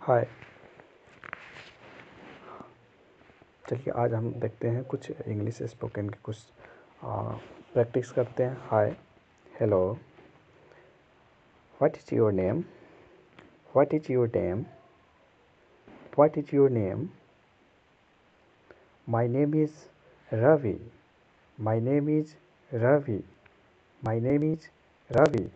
हाय। चलिए आज हम देखते हैं कुछ इंग्लिश स्पोकन के कुछ प्रैक्टिस करते हैं। Hi, hello, what is your name, what is your name, what is your name, my name is Ravi, my name is Ravi, my name is Ravi.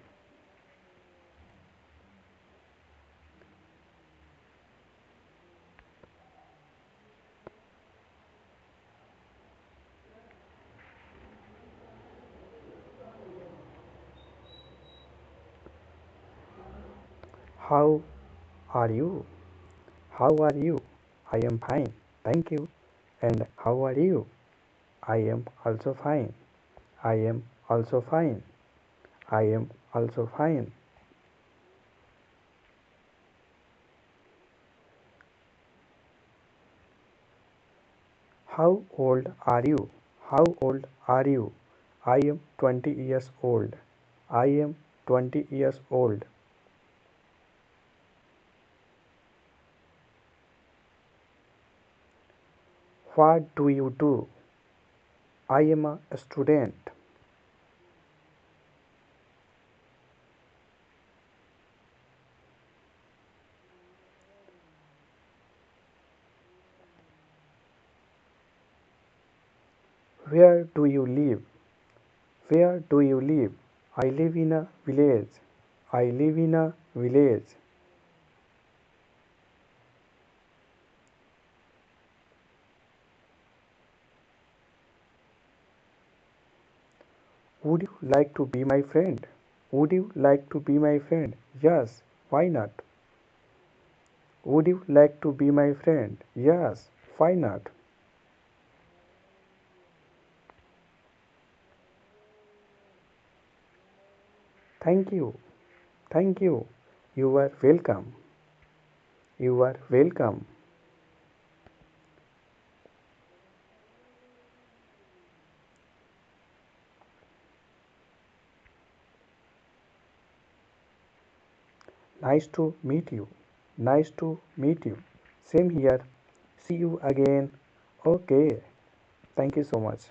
How are you? How are you? I am fine, thank you. And how are you? I am also fine. I am also fine. I am also fine. How old are you? How old are you? I am 20 years old. I am 20 years old. What do you do? I am a student. Where do you live? Where do you live? I live in a village. I live in a village. Would you like to be my friend? Would you like to be my friend? Yes, why not? Would you like to be my friend? Yes, why not? Thank you. Thank you. You are welcome. You are welcome. Nice to meet you. Nice to meet you. Same here. See you again. Okay. Thank you so much.